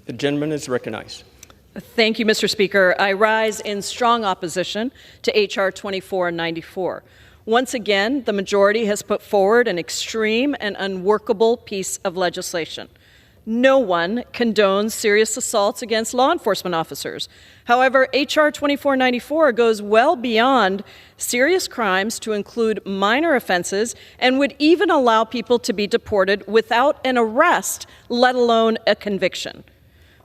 The gentleman is recognized. Thank you, Mr. Speaker. I rise in strong opposition to H.R. 2494. Once again, the majority has put forward an extreme and unworkable piece of legislation. No one condones serious assaults against law enforcement officers. However, H.R. 2494 goes well beyond serious crimes to include minor offenses and would even allow people to be deported without an arrest, let alone a conviction.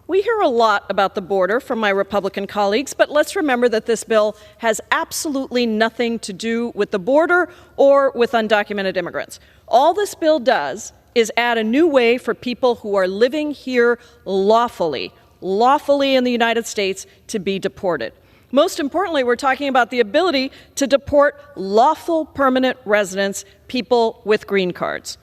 We hear a lot about the border from my Republican colleagues, but let's remember that this bill has absolutely nothing to do with the border or with undocumented immigrants. All this bill does is add a new way for people who are living here lawfully in the United States to be deported. Most importantly, we're talking about the ability to deport lawful permanent residents, people with green cards.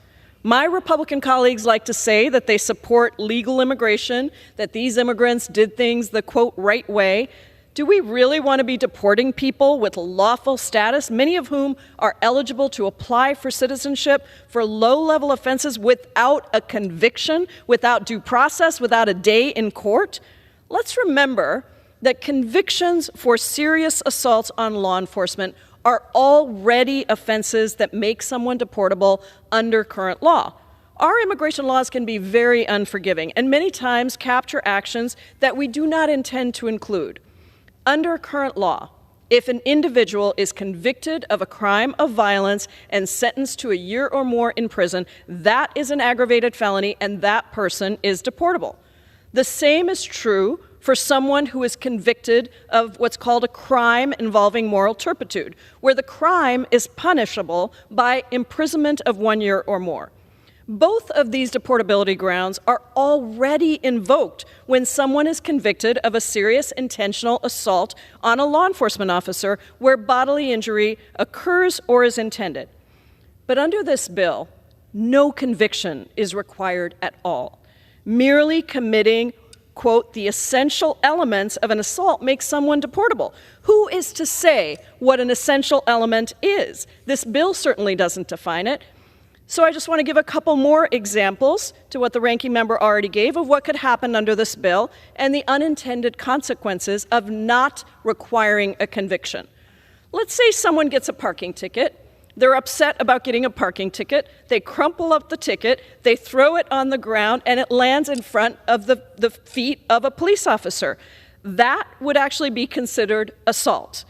My Republican colleagues like to say that they support legal immigration, that these immigrants did things the, quote, right way. Do we really want to be deporting people with lawful status, many of whom are eligible to apply for citizenship for low-level offenses without a conviction, without due process, without a day in court? Let's remember that convictions for serious assaults on law enforcement are already offenses that make someone deportable under current law. Our immigration laws can be very unforgiving and many times capture actions that we do not intend to include. Under current law, if an individual is convicted of a crime of violence and sentenced to a year or more in prison, that is an aggravated felony and that person is deportable. The same is true for someone who is convicted of what's called a crime involving moral turpitude, where the crime is punishable by imprisonment of 1 year or more. Both of these deportability grounds are already invoked when someone is convicted of a serious intentional assault on a law enforcement officer where bodily injury occurs or is intended. But under this bill, no conviction is required at all. Merely committing, quote, the essential elements of an assault makes someone deportable. Who is to say what an essential element is? This bill certainly doesn't define it. So I just want to give a couple more examples to what the ranking member already gave of what could happen under this bill and the unintended consequences of not requiring a conviction. Let's say someone gets a parking ticket. They're upset about getting a parking ticket. They crumple up the ticket, they throw it on the ground, and it lands in front of the feet of a police officer. That would actually be considered assault.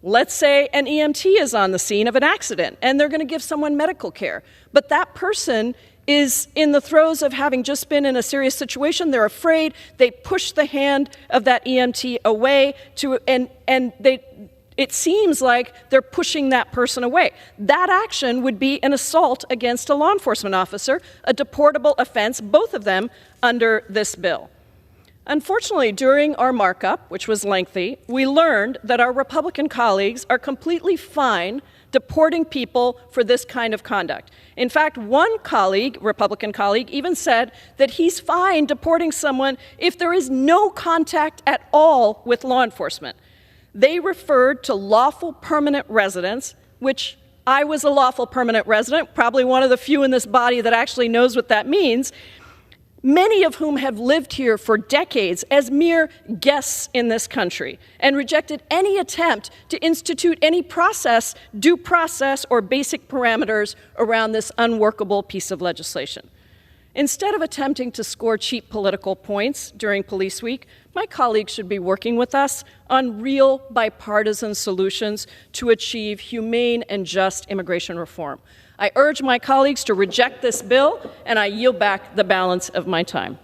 Let's say an EMT is on the scene of an accident, and they're going to give someone medical care. But that person is in the throes of having just been in a serious situation. They're afraid. They push the hand of that EMT away, it seems like they're pushing that person away. That action would be an assault against a law enforcement officer, a deportable offense, both of them under this bill. Unfortunately, during our markup, which was lengthy, we learned that our Republican colleagues are completely fine deporting people for this kind of conduct. In fact, one colleague, Republican colleague, even said that he's fine deporting someone if there is no contact at all with law enforcement. They referred to lawful permanent residents, which I was a lawful permanent resident, probably one of the few in this body that actually knows what that means, many of whom have lived here for decades as mere guests in this country and rejected any attempt to institute any process, due process, or basic parameters around this unworkable piece of legislation. Instead of attempting to score cheap political points during Police Week, my colleagues should be working with us on real bipartisan solutions to achieve humane and just immigration reform. I urge my colleagues to reject this bill, and I yield back the balance of my time.